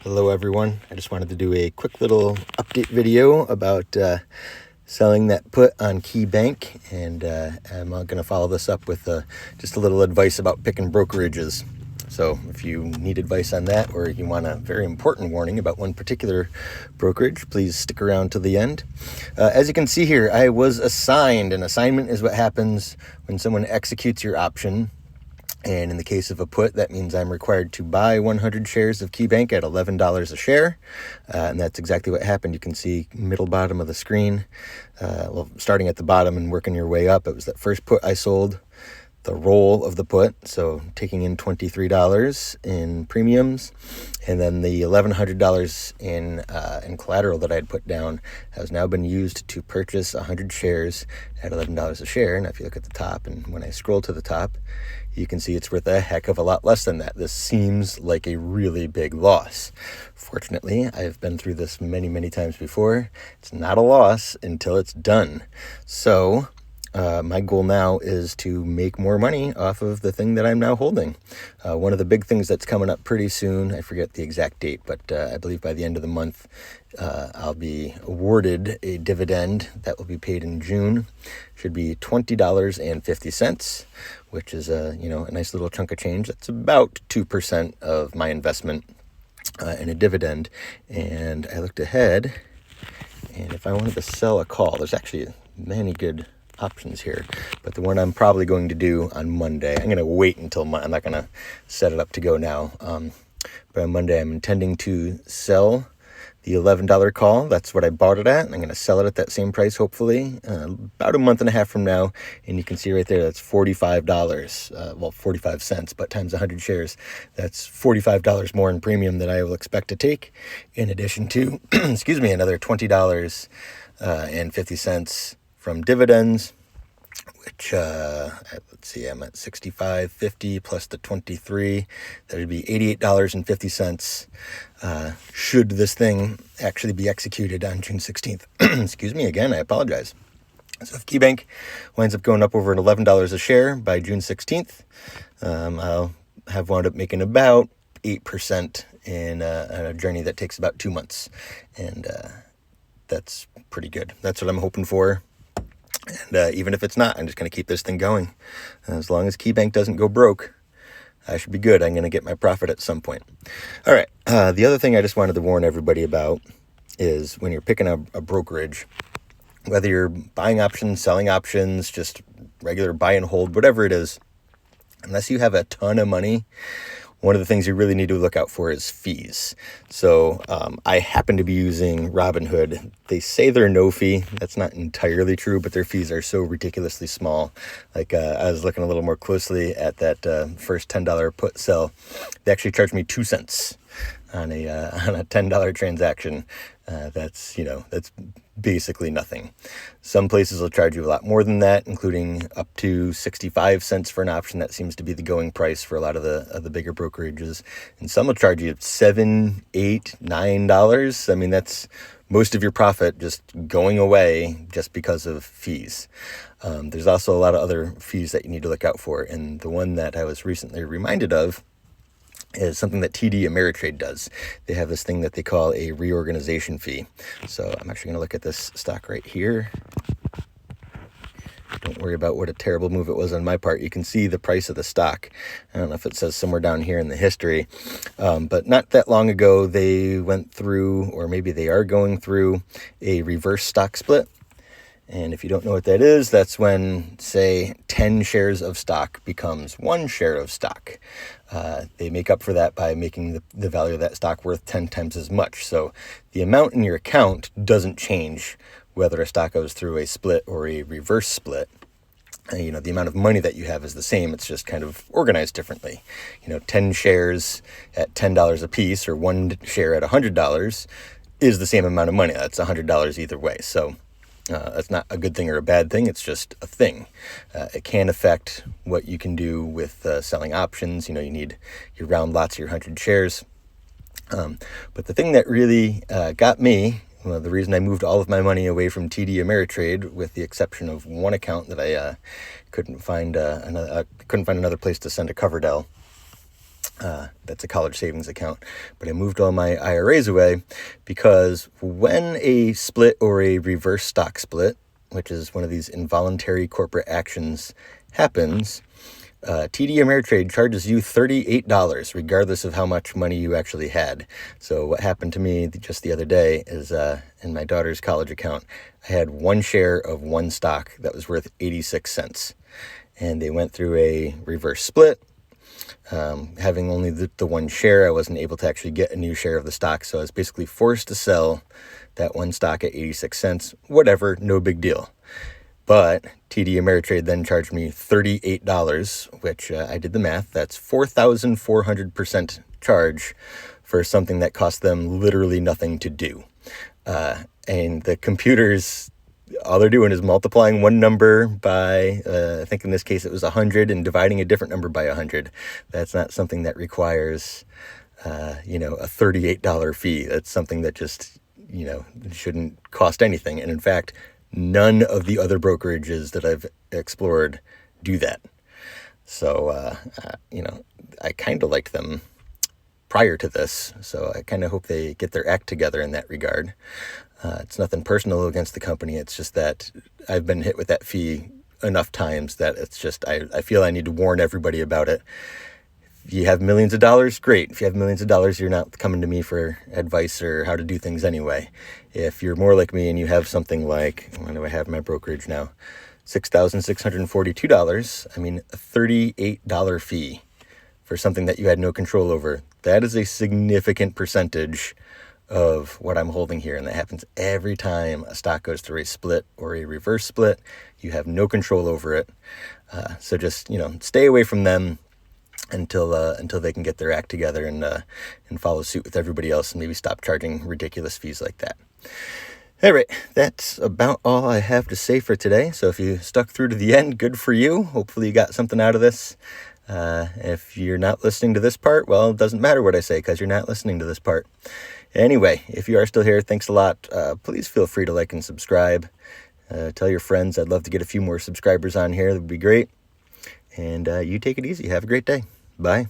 Hello everyone. I just wanted to do a quick little update video about selling that put on Key Bank, and I'm going to follow this up with just a little advice about picking brokerages. So if you need advice on that, or you want a very important warning about one particular brokerage, please stick around to the end. As you can see here, I was assigned. An assignment is what happens when someone executes your option. And in the case of a put, that means I'm required to buy 100 shares of KeyBank at $11 a share. And that's exactly what happened. You can see middle bottom of the screen. Starting at the bottom and working your way up, it was that first put I sold, the roll of the put, so taking in $23 in premiums, and then the $1,100 in collateral that I had put down has now been used to purchase 100 shares at $11 a share. And if you look at the top, and when I scroll to the top, you can see it's worth a heck of a lot less than that. This seems like a really big loss. Fortunately, I've been through this many, many times before. It's not a loss until it's done. So my goal now is to make more money off of the thing that I'm now holding. One of the big things that's coming up pretty soon, I forget the exact date, but I believe by the end of the month, I'll be awarded a dividend that will be paid in June. Should be $20.50, which is a nice little chunk of change. That's about 2% of my investment in a dividend. And I looked ahead, and if I wanted to sell a call, there's actually many good options here, but the one I'm probably going to do on Monday, I'm going to wait until I'm not going to set it up to go now, but on Monday I'm intending to sell the $11 call. That's what I bought it at, and I'm going to sell it at that same price hopefully about a month and a half from now. And you can see right there, that's $45, 45 cents, but times 100 shares, that's $45 more in premium that I will expect to take, in addition to another $20.50 from dividends, which let's see, I'm at $65.50 plus the 23. That would be $88.50. Should this thing actually be executed on June 16th? Excuse me again, I apologize. So if KeyBank winds up going up over an $11 a share by June 16th, I'll have wound up making about 8% in a journey that takes about 2 months, and that's pretty good. That's what I'm hoping for. And even if it's not, I'm just going to keep this thing going. As long as KeyBank doesn't go broke, I should be good. I'm going to get my profit at some point. All right. The other thing I just wanted to warn everybody about is when you're picking a brokerage, whether you're buying options, selling options, just regular buy and hold, whatever it is, unless you have a ton of money, one of the things you really need to look out for is fees. So I happen to be using Robinhood. They say they're no fee. That's not entirely true, but their fees are so ridiculously small. Like I was looking a little more closely at that first $10 put sell. They actually charged me 2 cents on a $10 transaction. That's basically nothing. Some places will charge you a lot more than that, including up to 65 cents for an option. That seems to be the going price for a lot of the bigger brokerages. And some will charge you $7, $8, $9. I mean, that's most of your profit just going away just because of fees. There's also a lot of other fees that you need to look out for. And the one that I was recently reminded of is something that TD Ameritrade does. They have this thing that they call a reorganization fee. So I'm actually going to look at this stock right here. Don't worry about what a terrible move it was on my part. You can see the price of the stock. I don't know if it says somewhere down here in the history, but not that long ago, they went through, or maybe they are going through, a reverse stock split. And if you don't know what that is, that's when, say, 10 shares of stock becomes 1 share of stock. They make up for that by making the value of that stock worth 10 times as much. So the amount in your account doesn't change whether a stock goes through a split or a reverse split. The amount of money that you have is the same. It's just kind of organized differently. 10 shares at $10 a piece or 1 share at $100 is the same amount of money. That's $100 either way. So that's not a good thing or a bad thing. It's just a thing. It can affect what you can do with selling options. You need your round lots of your 100 shares. But the thing that really got me, the reason I moved all of my money away from TD Ameritrade, with the exception of one account that I couldn't find another place to send a Coverdell, That's a college savings account. But I moved all my IRAs away because when a split or a reverse stock split, which is one of these involuntary corporate actions, happens, TD Ameritrade charges you $38 regardless of how much money you actually had. So what happened to me just the other day is in my daughter's college account, I had one share of one stock that was worth 86 cents. And they went through a reverse split. Having only the one share, I wasn't able to actually get a new share of the stock. So I was basically forced to sell that one stock at 86 cents. Whatever, no big deal. But TD Ameritrade then charged me $38, which I did the math. That's 4,400% charge for something that cost them literally nothing to do. And the computers, all they're doing is multiplying one number by, I think in this case it was 100, and dividing a different number by 100. That's not something that requires, a $38 fee. That's something that just, shouldn't cost anything. And in fact, none of the other brokerages that I've explored do that. So, I kind of liked them prior to this. So I kind of hope they get their act together in that regard. It's nothing personal against the company. It's just that I've been hit with that fee enough times that it's just, I feel I need to warn everybody about it. If you have millions of dollars, great. If you have millions of dollars, you're not coming to me for advice or how to do things anyway. If you're more like me and you have something like, what do I have in my brokerage now? $6,642. I mean, a $38 fee for something that you had no control over. That is a significant percentage of what I'm holding here. And that happens every time a stock goes through a split or a reverse split. You have no control over it. So just, stay away from them until they can get their act together and follow suit with everybody else and maybe stop charging ridiculous fees like that. All right, that's about all I have to say for today. So if you stuck through to the end, good for you. Hopefully you got something out of this. If you're not listening to this part, well, it doesn't matter what I say because you're not listening to this part. Anyway, if you are still here, thanks a lot. Please feel free to like and subscribe. Tell your friends. I'd love to get a few more subscribers on here. That would be great. And you take it easy. Have a great day. Bye.